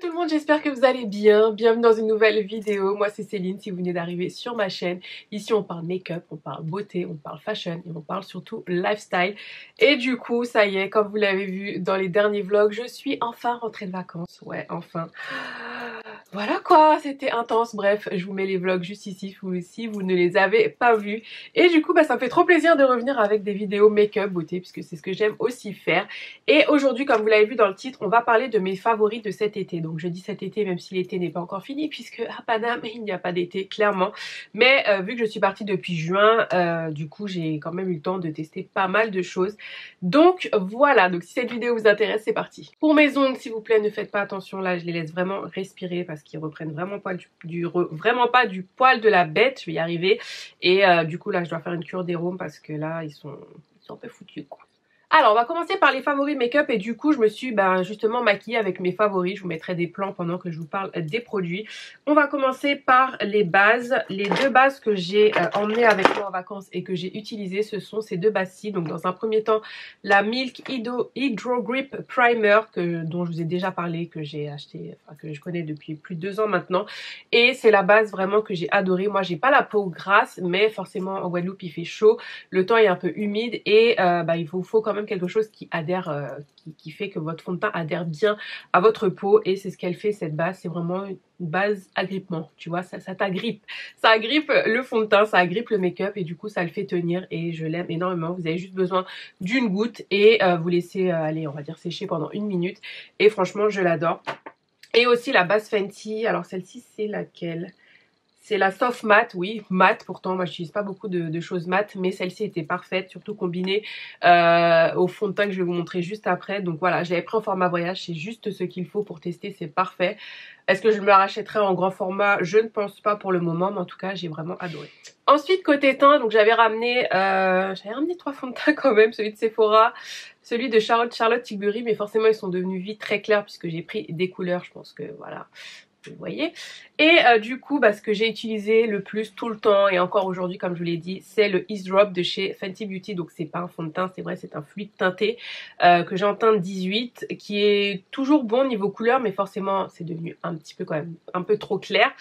tout le monde, j'espère que vous allez bien. Bienvenue dans une nouvelle vidéo. Moi c'est Céline si vous venez d'arriver sur ma chaîne. Ici on parle make-up, on parle beauté, on parle fashion et on parle surtout lifestyle. Et du coup ça y est, comme vous l'avez vu dans les derniers vlogs, je suis enfin rentrée de vacances. Ouais, enfin. Voilà quoi, c'était intense. Bref, je vous mets les vlogs juste ici si vous ne les avez pas vus. Et du coup, ça me fait trop plaisir de revenir avec des vidéos make-up beauté puisque c'est ce que j'aime aussi faire. Et aujourd'hui, comme vous l'avez vu dans le titre, on va parler de mes favoris de cet été. Donc je dis cet été même si l'été n'est pas encore fini puisque à Paname, il n'y a pas d'été, clairement. Mais vu que je suis partie depuis juin, du coup, j'ai quand même eu le temps de tester pas mal de choses. Donc voilà, donc si cette vidéo vous intéresse, c'est parti. Pour mes ongles, s'il vous plaît, ne faites pas attention. Là, je les laisse vraiment respirer parce qu'ils reprennent vraiment pas vraiment pas du poil de la bête. Je vais y arriver. Et du coup, là, je dois faire une cure d'arôme parce que là, ils sont un peu foutus, quoi. Alors on va commencer par les favoris make-up et du coup je me suis justement maquillée avec mes favoris. Je vous mettrai des plans pendant que je vous parle des produits. On va commencer par les bases. Les deux bases que j'ai emmenées avec moi en vacances et que j'ai utilisées, ce sont ces deux bases-ci. Donc dans un premier temps la Milk Hydro Grip Primer dont je vous ai déjà parlé, que j'ai acheté, enfin que je connais depuis plus de 2 ans maintenant. Et c'est la base vraiment que j'ai adorée. Moi j'ai pas la peau grasse mais forcément en Guadeloupe il fait chaud, le temps est un peu humide et il vous faut quand même quelque chose qui adhère, qui fait que votre fond de teint adhère bien à votre peau et c'est ce qu'elle fait cette base. C'est vraiment une base agrippement, tu vois, ça t'agrippe, ça agrippe le fond de teint, ça agrippe le make-up et du coup ça le fait tenir et je l'aime énormément. Vous avez juste besoin d'une goutte et vous laissez aller, on va dire sécher pendant 1 minute et franchement je l'adore. Et aussi la base Fenty, alors celle-ci c'est laquelle ? C'est la Soft Matte, oui, matte pourtant, moi j'utilise pas beaucoup de choses matte, mais celle-ci était parfaite, surtout combinée au fond de teint que je vais vous montrer juste après. Donc voilà, j'avais pris en format voyage, c'est juste ce qu'il faut pour tester, c'est parfait. Est-ce que je me la rachèterai en grand format? Je ne pense pas pour le moment, mais en tout cas j'ai vraiment adoré. Ensuite côté teint, donc j'avais ramené 3 fonds de teint quand même, celui de Sephora, celui de Charlotte Tilbury, mais forcément ils sont devenus vite très clairs puisque j'ai pris des couleurs, je pense que voilà. Vous voyez. Et du coup ce que j'ai utilisé le plus tout le temps et encore aujourd'hui comme je vous l'ai dit, c'est le Ease Drop de chez Fenty Beauty. Donc c'est pas un fond de teint, c'est vrai, c'est un fluide teinté que j'ai en teinte 18 qui est toujours bon niveau couleur mais forcément c'est devenu un petit peu quand même un peu trop clair.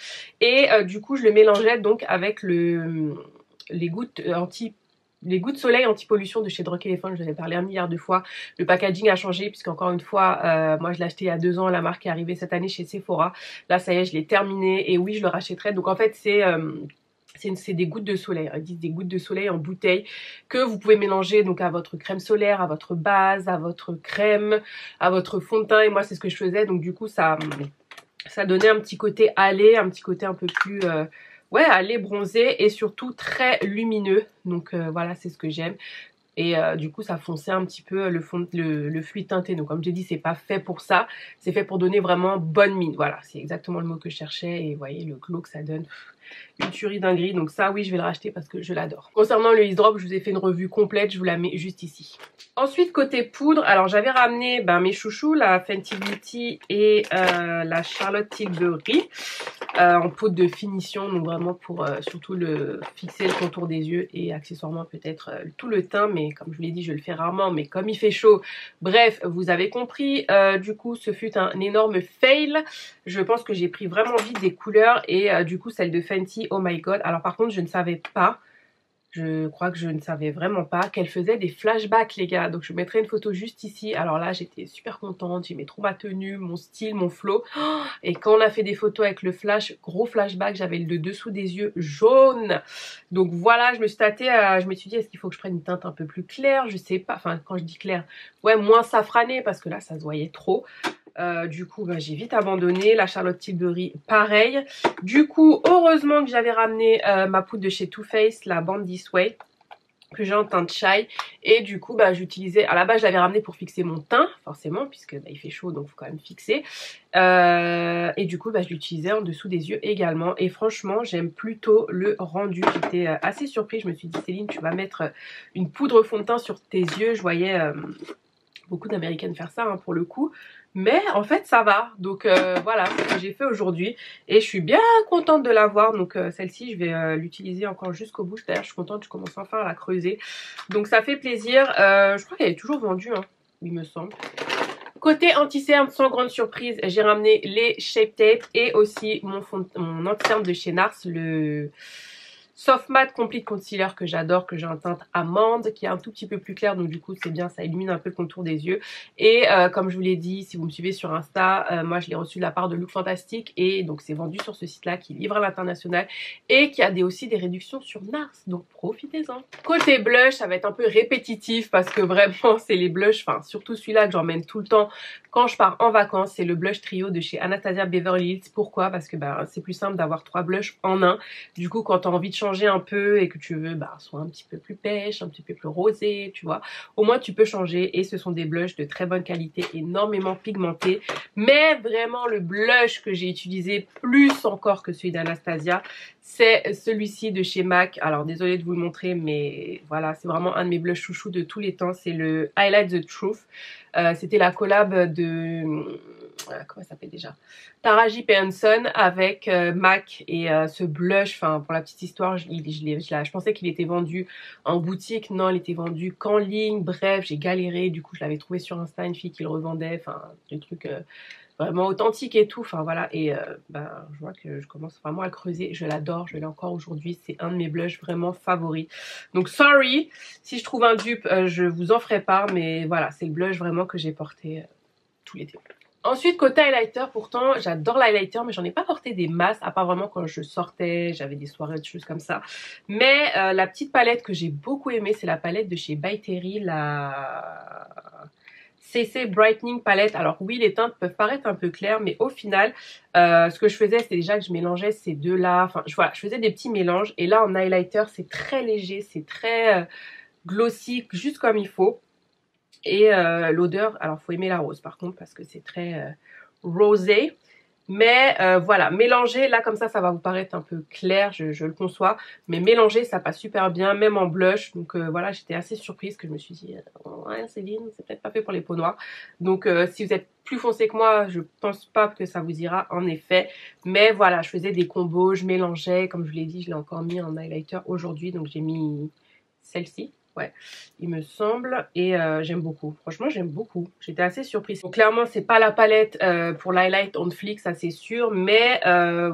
Et du coup je le mélangeais donc avec les gouttes soleil anti-pollution de chez Drunk Elephant. Je vous en ai parlé 1 milliard de fois. Le packaging a changé puisqu'encore une fois, moi je l'ai acheté il y a 2 ans. La marque est arrivée cette année chez Sephora. Là ça y est, je l'ai terminé et oui je le rachèterai. Donc en fait c'est des gouttes de soleil, ils disent des gouttes de soleil en bouteille que vous pouvez mélanger donc à votre crème solaire, à votre base, à votre crème, à votre fond de teint. Et moi c'est ce que je faisais, donc du coup ça donnait un petit côté allé, un petit côté un peu plus ouais, allé bronzé et surtout très lumineux. Donc voilà, c'est ce que j'aime. Et du coup ça fonçait un petit peu le fluide teinté. Donc comme j'ai dit, c'est pas fait pour ça, c'est fait pour donner vraiment bonne mine. Voilà, c'est exactement le mot que je cherchais. Et vous voyez le glow que ça donne, une tuerie dinguerie. Donc ça oui, je vais le racheter parce que je l'adore. Concernant le Ease Drop, je vous ai fait une revue complète, je vous la mets juste ici. Ensuite côté poudre, alors j'avais ramené mes chouchous, la Fenty Beauty et la Charlotte Tilbury en poudre de finition, donc vraiment pour surtout fixer le contour des yeux et accessoirement peut-être tout le teint, mais comme je vous l'ai dit je le fais rarement, mais comme il fait chaud, bref vous avez compris. Du coup ce fut un énorme fail. Je pense que j'ai pris vraiment vite des couleurs et du coup celle de Fenty, oh my god. Alors par contre je ne savais pas, je crois que je ne savais vraiment pas qu'elle faisait des flashbacks les gars. Donc je mettrai une photo juste ici. Alors là j'étais super contente, j'aimais trop ma tenue, mon style, mon flow. Et quand on a fait des photos avec le gros flashback, j'avais le dessous des yeux jaune. Donc voilà, je me suis tâtée, je me suis dit est-ce qu'il faut que je prenne une teinte un peu plus claire? Je sais pas, enfin quand je dis claire, ouais moins safranée parce que là ça se voyait trop. Du coup j'ai vite abandonné. La Charlotte Tilbury pareil. Du coup heureusement que j'avais ramené ma poudre de chez Too Faced, la Bond This Way, que j'ai en teinte Shy. Et du coup j'utilisais, à la base je l'avais ramené pour fixer mon teint forcément puisque il fait chaud donc faut quand même fixer. Et du coup je l'utilisais en dessous des yeux également et franchement j'aime plutôt le rendu. J'étais assez surprise, je me suis dit Céline tu vas mettre une poudre fond de teint sur tes yeux. Je voyais beaucoup d'américaines faire ça pour le coup, mais en fait ça va. Donc voilà ce que j'ai fait aujourd'hui et je suis bien contente de l'avoir. Donc celle-ci je vais l'utiliser encore jusqu'au bout. D'ailleurs je suis contente, je commence enfin à la creuser, donc ça fait plaisir. Je crois qu'elle est toujours vendue il me semble. Côté anti-cerne, sans grande surprise, j'ai ramené les Shape Tape et aussi mon anti-cerne de chez NARS, le Soft Matte Complete Concealer que j'adore, que j'ai en teinte amande, qui est un tout petit peu plus clair, donc du coup c'est bien, ça illumine un peu le contour des yeux. Et comme je vous l'ai dit, si vous me suivez sur Insta, moi je l'ai reçu de la part de Look Fantastic, et donc c'est vendu sur ce site-là qui livre à l'international et qui a aussi des réductions sur NARS, donc profitez-en. Côté blush, ça va être un peu répétitif parce que vraiment c'est les blushs, enfin surtout celui-là que j'emmène tout le temps quand je pars en vacances, c'est le blush trio de chez Anastasia Beverly Hills. Pourquoi? Parce que c'est plus simple d'avoir 3 blushs en un. Du coup, quand tu as envie de changer un peu et que tu veux soit un petit peu plus pêche, un petit peu plus rosé, tu vois, au moins tu peux changer. Et ce sont des blushs de très bonne qualité, énormément pigmentés. Mais vraiment le blush que j'ai utilisé plus encore que celui d'Anastasia, c'est celui-ci de chez MAC. Alors désolée de vous le montrer, mais voilà, c'est vraiment un de mes blushs chouchous de tous les temps. C'est le Highlight the Truth. C'était la collab de... comment ça s'appelle déjà, Taraji P. Henson avec MAC, et ce blush, enfin pour la petite histoire, je pensais qu'il était vendu en boutique, non, il était vendu qu'en ligne. Bref, j'ai galéré, du coup je l'avais trouvé sur Insta, une fille qui le revendait, enfin des trucs vraiment authentique et tout, enfin voilà. Et je vois que je commence vraiment à le creuser, je l'adore, je l'ai encore aujourd'hui, c'est un de mes blushs vraiment favoris. Donc sorry si je trouve un dupe, je vous en ferai part, mais voilà, c'est le blush vraiment que j'ai porté tout l'été. Ensuite, côté highlighter, pourtant j'adore l'highlighter, mais j'en ai pas porté des masses, à part vraiment quand je sortais, j'avais des soirées, des choses comme ça. Mais la petite palette que j'ai beaucoup aimée, c'est la palette de chez By Terry, la CC Brightening Palette. Alors oui, les teintes peuvent paraître un peu claires, mais au final, ce que je faisais, c'était déjà que je mélangeais ces deux-là. Enfin, voilà, je faisais des petits mélanges. Et là, en highlighter, c'est très léger, c'est très glossy, juste comme il faut. Et l'odeur, alors faut aimer la rose par contre, parce que c'est très rosé. Mais voilà, mélanger, là comme ça va vous paraître un peu clair, je le conçois. Mais mélanger, ça passe super bien, même en blush. Donc voilà, j'étais assez surprise, que je me suis dit, ouais Céline, c'est peut-être pas fait pour les peaux noires. Donc si vous êtes plus foncé que moi, je pense pas que ça vous ira en effet. Mais voilà, je faisais des combos, je mélangeais. Comme je vous l'ai dit, je l'ai encore mis en highlighter aujourd'hui. Donc j'ai mis celle-ci. Ouais, il me semble, et j'aime beaucoup. Franchement, j'aime beaucoup. J'étais assez surprise. Donc clairement, c'est pas la palette pour l'highlight on flick, ça c'est sûr, mais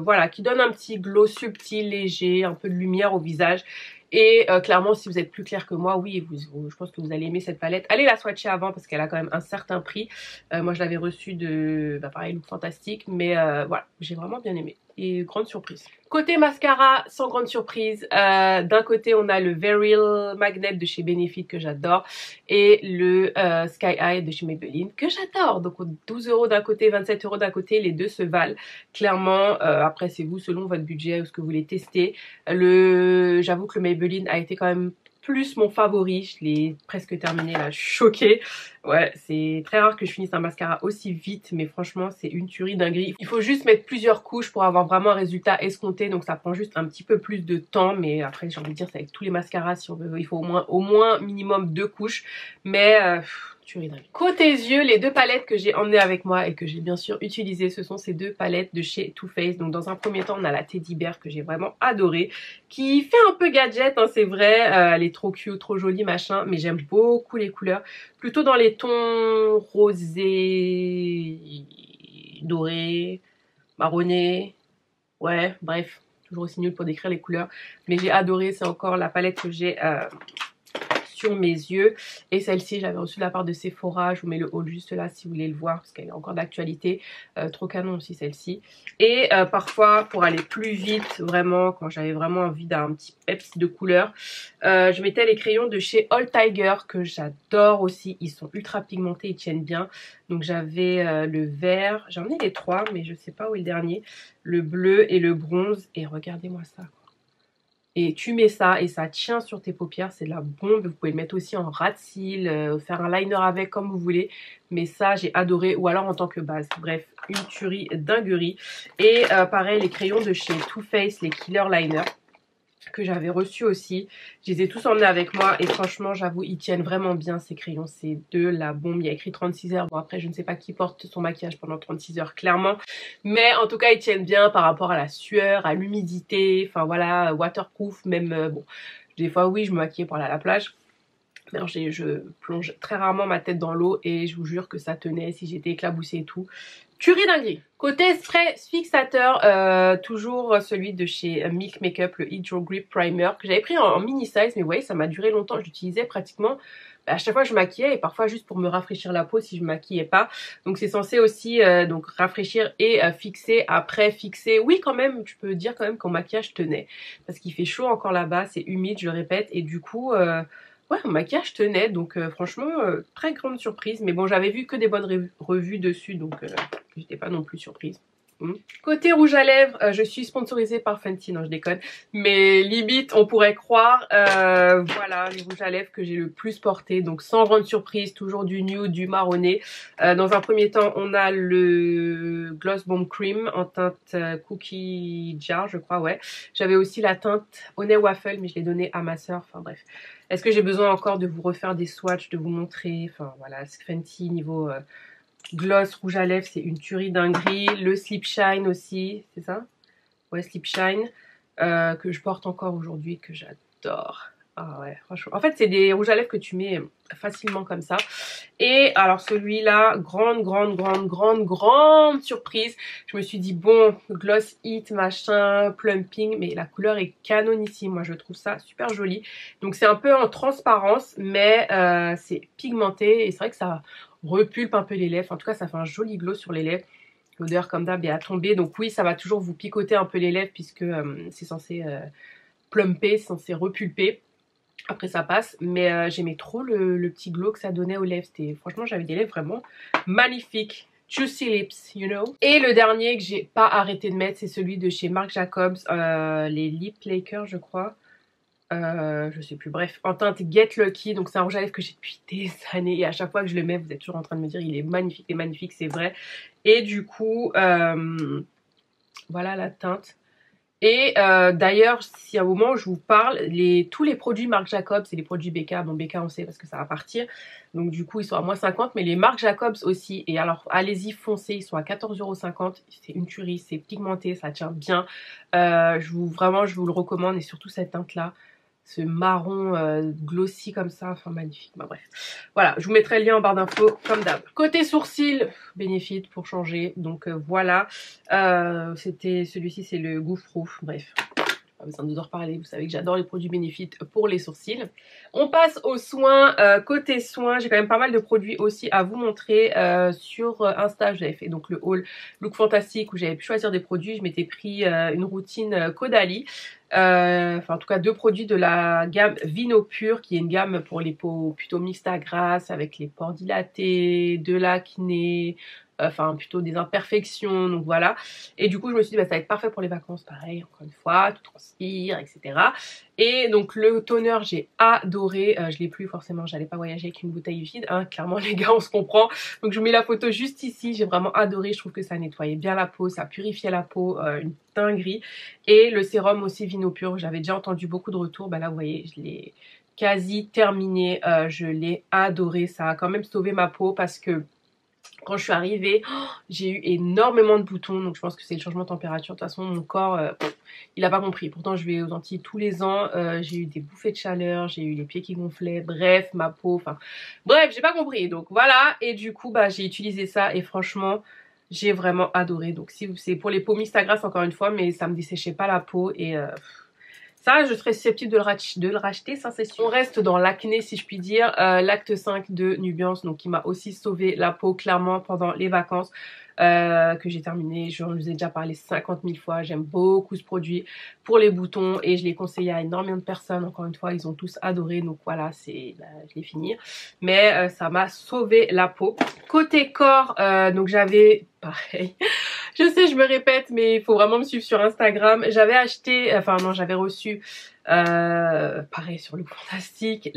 voilà, qui donne un petit glow subtil, léger, un peu de lumière au visage. Et clairement, si vous êtes plus clair que moi, oui, je pense que vous allez aimer cette palette. Allez la swatcher avant parce qu'elle a quand même un certain prix. Moi, je l'avais reçue de, pareil, Look Fantastic, mais voilà, j'ai vraiment bien aimé. Et grande surprise. Côté mascara, sans grande surprise, d'un côté on a le Very Real Magnet de chez Benefit que j'adore, et le Sky High de chez Maybelline que j'adore. Donc 12 € d'un côté, 27 € d'un côté, les deux se valent clairement. Après c'est vous selon votre budget ou ce que vous voulez tester. J'avoue que le Maybelline a été quand même plus mon favori, je l'ai presque terminé là, choquée. Ouais, c'est très rare que je finisse un mascara aussi vite, mais franchement c'est une tuerie dinguerie. Il faut juste mettre plusieurs couches pour avoir vraiment un résultat escompté, donc ça prend juste un petit peu plus de temps, mais après j'ai envie de dire c'est avec tous les mascaras, si on veut, il faut au moins minimum 2 couches, mais tuerie dingue. Côté yeux, les deux palettes que j'ai emmenées avec moi et que j'ai bien sûr utilisées, ce sont ces deux palettes de chez Too Faced. Donc dans un premier temps on a la Teddy Bear que j'ai vraiment adorée, qui fait un peu gadget, hein, c'est vrai, elle est trop cute, trop jolie machin, mais j'aime beaucoup les couleurs, plutôt dans les tons rosés, dorés, marronnés, ouais bref, toujours aussi nul pour décrire les couleurs, mais j'ai adoré. C'est encore la palette que j'ai sur mes yeux, et celle-ci je l'avais reçue de la part de Sephora. Je vous mets le haul juste là si vous voulez le voir parce qu'elle est encore d'actualité. Trop canon aussi celle-ci. Et parfois pour aller plus vite, vraiment quand j'avais vraiment envie d'un petit peps de couleur, je mettais les crayons de chez All Tiger que j'adore aussi. Ils sont ultra pigmentés, ils tiennent bien. Donc j'avais le vert, j'en ai les trois mais je sais pas où est le dernier, le bleu et le bronze, et regardez-moi ça. Et tu mets ça et ça tient sur tes paupières, c'est de la bombe. Vous pouvez le mettre aussi en ras de cils, faire un liner avec comme vous voulez. Mais ça j'ai adoré, ou alors en tant que base. Bref, une tuerie dinguerie. Et pareil, les crayons de chez Too Faced, les Killer Liner, que j'avais reçu aussi. Je les ai tous emmenés avec moi et franchement j'avoue ils tiennent vraiment bien ces crayons, c'est de la bombe. Il y a écrit 36 heures, bon après je ne sais pas qui porte son maquillage pendant 36 heures clairement, mais en tout cas ils tiennent bien par rapport à la sueur, à l'humidité, enfin voilà, waterproof même. Bon des fois oui je me maquillais pour aller à la plage, Alors je plonge très rarement ma tête dans l'eau et je vous jure que ça tenait si j'étais éclaboussée et tout. Tuerie dinguerie. Côté spray fixateur, toujours celui de chez Milk Makeup, le Hydro Grip Primer, que j'avais pris en mini size, mais vous voyez ça m'a duré longtemps, je l'utilisais pratiquement à chaque fois que je maquillais et parfois juste pour me rafraîchir la peau si je maquillais pas. Donc c'est censé aussi donc rafraîchir et fixer, après fixer. Oui quand même, tu peux dire quand même qu'en maquillage tenait. Parce qu'il fait chaud encore là-bas, c'est humide, je répète, et du coup... ouais, mon maquillage tenait, donc franchement, très grande surprise. Mais bon, j'avais vu que des bonnes revues dessus, donc j'étais pas non plus surprise. Côté rouge à lèvres, je suis sponsorisée par Fenty, non je déconne, mais limite on pourrait croire, voilà les rouges à lèvres que j'ai le plus porté, donc sans grande surprise, toujours du nude, du marronné. Dans un premier temps on a le Gloss Bomb Cream en teinte Cookie Jar je crois, ouais. J'avais aussi la teinte Honey Waffle mais je l'ai donné à ma soeur, enfin bref. Est-ce que j'ai besoin encore de vous refaire des swatchs, de vous montrer, enfin voilà, Fenty niveau... gloss rouge à lèvres, c'est une tuerie dinguerie. Le Slip Shine aussi, c'est ça? Ouais, Slip Shine, que je porte encore aujourd'hui, que j'adore. Ah ouais, franchement. En fait, c'est des rouges à lèvres que tu mets facilement comme ça. Et alors celui-là, grande surprise. Je me suis dit, bon, gloss hit, machin, plumping, mais la couleur est canonissime. Moi, je trouve ça super joli. Donc, c'est un peu en transparence, mais c'est pigmenté. Et c'est vrai que ça repulpe un peu les lèvres. En tout cas, ça fait un joli glow sur les lèvres. L'odeur, comme d'hab, est à tomber. Donc oui, ça va toujours vous picoter un peu les lèvres puisque c'est censé plumper, c'est censé repulper. Après ça passe, mais j'aimais trop le petit glow que ça donnait aux lèvres. Franchement, j'avais des lèvres vraiment magnifiques. Juicy Lips, you know. Et le dernier que j'ai pas arrêté de mettre, c'est celui de chez Marc Jacobs, les Lip Lakers, je crois. Je sais plus, bref, en teinte Get Lucky, donc c'est un rouge à lèvres que j'ai depuis des années et à chaque fois que je le mets, vous êtes toujours en train de me dire il est magnifique, c'est vrai. Et du coup, voilà la teinte. Et d'ailleurs, si à un moment je vous parle, tous les produits Marc Jacobs et les produits BK, bon BK on sait parce que ça va partir, donc du coup ils sont à moins 50, mais les Marc Jacobs aussi, et alors allez-y foncez, ils sont à 14,50 €, c'est une tuerie, c'est pigmenté, ça tient bien, vraiment je vous le recommande, et surtout cette teinte là, ce marron glossy comme ça, enfin magnifique, bah bref. Voilà, je vous mettrai le lien en barre d'infos comme d'hab. Côté sourcils, Benefit pour changer, donc voilà. C'était celui-ci, c'est le Gouffre-Ouf, bref. Pas besoin de vous en reparler, vous savez que j'adore les produits Benefit pour les sourcils. On passe aux soins. Côté soins, j'ai quand même pas mal de produits aussi à vous montrer. Sur Insta, j'avais fait donc le haul Look Fantastique où j'avais pu choisir des produits. Je m'étais pris une routine Caudalie. Enfin en tout cas 2 produits de la gamme Vino Pur, qui est une gamme pour les peaux plutôt mixtes à grasse, avec les pores dilatés, de l'acné, enfin plutôt des imperfections, donc voilà. Et du coup je me suis dit bah, ça va être parfait pour les vacances, pareil, encore une fois, tout transpire, etc. Et donc le toner j'ai adoré, je l'ai plus forcément, j'allais pas voyager avec une bouteille vide, hein, clairement les gars on se comprend. Donc je vous mets la photo juste ici, j'ai vraiment adoré, je trouve que ça nettoyait bien la peau, ça purifiait la peau, une dinguerie. Et le sérum aussi Vino Pur, j'avais déjà entendu beaucoup de retours, bah là vous voyez je l'ai quasi terminé, je l'ai adoré, ça a quand même sauvé ma peau parce que quand je suis arrivée, j'ai eu énormément de boutons, donc je pense que c'est le changement de température. De toute façon, mon corps, il a pas compris. Pourtant, je vais aux Antilles tous les ans, j'ai eu des bouffées de chaleur, j'ai eu les pieds qui gonflaient, bref, ma peau, enfin... Bref, j'ai pas compris, donc voilà. Et du coup, bah j'ai utilisé ça et franchement, j'ai vraiment adoré. Donc si c'est pour les peaux mixtes à grasse, encore une fois, mais ça me desséchait pas la peau et... ça, je serais susceptible de le racheter, ça c'est sûr. On reste dans l'acné si je puis dire. L'acte 5 de Nubiance, donc qui m'a aussi sauvé la peau clairement pendant les vacances. Que j'ai terminé, je vous ai déjà parlé 50 000 fois, j'aime beaucoup ce produit pour les boutons et je l'ai conseillé à énormément de personnes, encore une fois ils ont tous adoré, donc voilà, je l'ai fini, mais ça m'a sauvé la peau. Côté corps, donc j'avais pareil, je sais je me répète mais il faut vraiment me suivre sur Instagram, j'avais acheté, enfin non j'avais reçu pareil sur le Fantastique,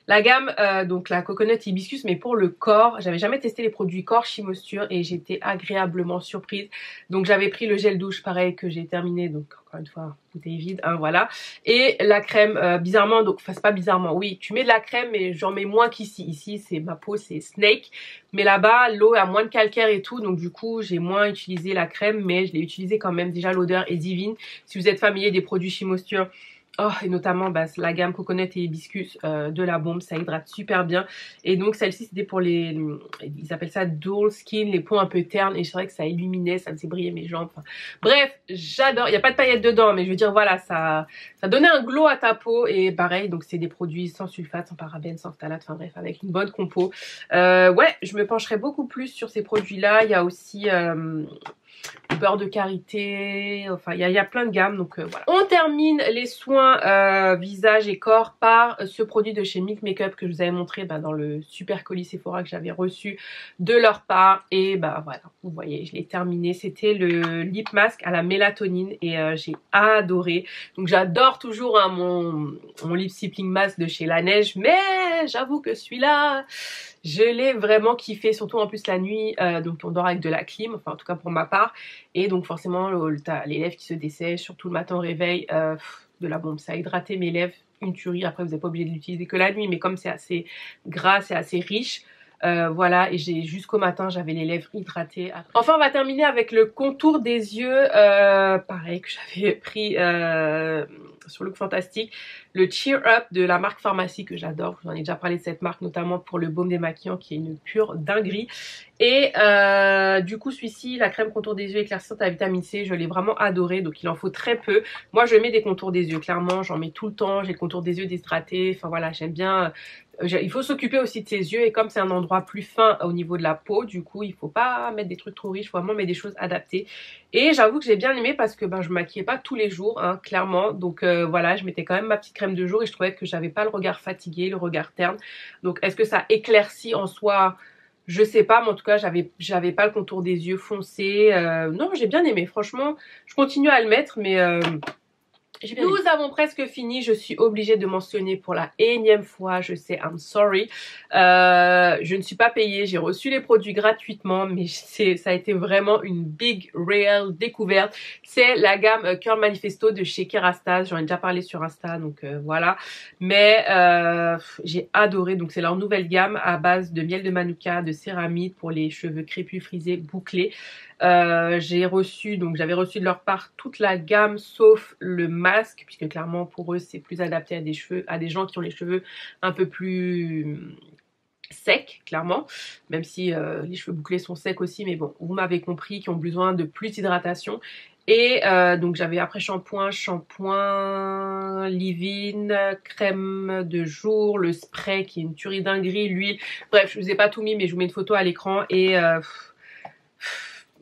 la gamme, donc la Coconut Hibiscus, mais pour le corps, j'avais jamais testé les produits corps chez Moisture et j'étais agréablement surprise. Donc j'avais pris le gel douche, pareil, que j'ai terminé, donc encore une fois, bouteille vide, hein, voilà. Et la crème, bizarrement, donc, enfin c'est pas bizarrement, oui, tu mets de la crème, mais j'en mets moins qu'ici. Ici, c'est ma peau, c'est Snake. Mais là-bas, l'eau a moins de calcaire et tout, donc du coup, j'ai moins utilisé la crème, mais je l'ai utilisé quand même. Déjà, l'odeur est divine. Si vous êtes familier des produits chez Moisture, Oh, et notamment bah, la gamme coconut et hibiscus de La Bombe, ça hydrate super bien. Et donc celle-ci c'était pour les, ils appellent ça dual skin, les peaux un peu ternes. Et c'est vrai que ça illuminait, ça me faisait briller mes jambes. Enfin, bref, j'adore. Il n'y a pas de paillettes dedans, mais je veux dire voilà, ça donnait un glow à ta peau. Et pareil, donc c'est des produits sans sulfate, sans parabènes, sans phtalate, enfin bref, avec une bonne compo. Ouais, je me pencherai beaucoup plus sur ces produits-là. Il y a aussi beurre de karité, enfin il y a plein de gammes, donc voilà. On termine les soins visage et corps par ce produit de chez Milk Makeup que je vous avais montré dans le super colis Sephora que j'avais reçu de leur part. Et bah voilà, vous voyez, je l'ai terminé. C'était le lip mask à la mélatonine et j'ai adoré. Donc j'adore toujours hein, mon lip stippling mask de chez La Neige, mais j'avoue que celui-là, je l'ai vraiment kiffé, surtout en plus la nuit, donc on dort avec de la clim, enfin en tout cas pour ma part. Et donc forcément, t'as les lèvres qui se dessèchent, surtout le matin au réveil, de La Bombe. Ça a hydraté mes lèvres, une tuerie. Après, vous n'êtes pas obligé de l'utiliser que la nuit, mais comme c'est assez gras, c'est assez riche, voilà. Et jusqu'au matin, j'avais les lèvres hydratées. Enfin, on va terminer avec le contour des yeux, pareil, que j'avais pris sur Look Fantastique. Le Cheer Up de la marque Pharmacie que j'adore. J'en ai déjà parlé de cette marque, notamment pour le baume démaquillant qui est une pure dinguerie. Et du coup celui-ci, la crème contour des yeux éclaircissante à vitamine C, je l'ai vraiment adoré, donc il en faut très peu. Moi je mets des contours des yeux, clairement j'en mets tout le temps, j'ai le contour des yeux déshydraté, enfin voilà, j'aime bien. Il faut s'occuper aussi de ses yeux et comme c'est un endroit plus fin au niveau de la peau, du coup il faut pas mettre des trucs trop riches, il faut vraiment mettre des choses adaptées. Et j'avoue que j'ai bien aimé parce que je me maquillais pas tous les jours, hein, clairement, donc voilà, je mettais quand même ma petite crème de jour et je trouvais que j'avais pas le regard fatigué, le regard terne. Donc est-ce que ça éclaircit en soi? Je sais pas, mais en tout cas, j'avais pas le contour des yeux foncé. Non, j'ai bien aimé. Franchement, je continue à le mettre, mais nous avons presque fini, je suis obligée de mentionner pour la énième fois, je sais, I'm sorry. Je ne suis pas payée, j'ai reçu les produits gratuitement, mais ça a été vraiment une big real découverte. C'est la gamme Curl Manifesto de chez Kerastase, j'en ai déjà parlé sur Insta, donc voilà. Mais j'ai adoré, donc c'est leur nouvelle gamme à base de miel de manuka, de céramide pour les cheveux crépus, frisés, bouclés. J'avais reçu de leur part toute la gamme sauf le masque puisque clairement pour eux c'est plus adapté à des gens qui ont les cheveux un peu plus secs, clairement, même si les cheveux bouclés sont secs aussi, mais bon, vous m'avez compris, qui ont besoin de plus d'hydratation. Et donc j'avais après shampoing, leave-in, crème de jour, le spray qui est une tuerie dinguerie, l'huile, bref je vous ai pas tout mis mais je vous mets une photo à l'écran et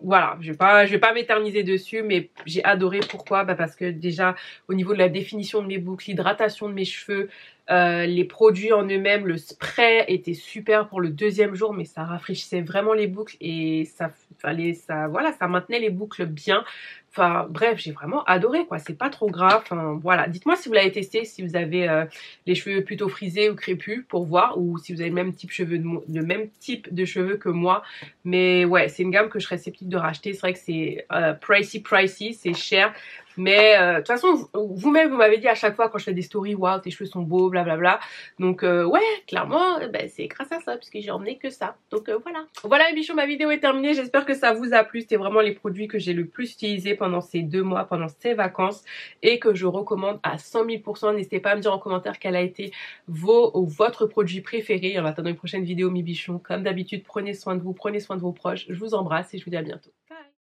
voilà, je vais pas m'éterniser dessus, mais j'ai adoré. Pourquoi? Parce que déjà, au niveau de la définition de mes boucles, l'hydratation de mes cheveux, les produits en eux-mêmes, le spray était super pour le deuxième jour, mais ça rafraîchissait vraiment les boucles et voilà, ça maintenait les boucles bien. Enfin bref, j'ai vraiment adoré quoi, c'est pas trop grave. Enfin voilà, dites-moi si vous l'avez testé, si vous avez les cheveux plutôt frisés ou crépus pour voir, ou si vous avez le même type de cheveux que moi. Mais ouais, c'est une gamme que je serais sceptique de racheter. C'est vrai que c'est pricey, c'est cher. Mais de toute façon, vous-même, vous m'avez dit à chaque fois quand je fais des stories, waouh, tes cheveux sont beaux, blablabla. Donc ouais, clairement, c'est grâce à ça, puisque j'ai emmené que ça. Donc voilà. Voilà les bichons, ma vidéo est terminée. J'espère que ça vous a plu. C'était vraiment les produits que j'ai le plus utilisés pendant ces 2 mois, pendant ces vacances, et que je recommande à 100 000%. N'hésitez pas à me dire en commentaire quel a été votre produit préféré. En attendant une prochaine vidéo, mes bichons, comme d'habitude, prenez soin de vous, prenez soin de vos proches. Je vous embrasse et je vous dis à bientôt.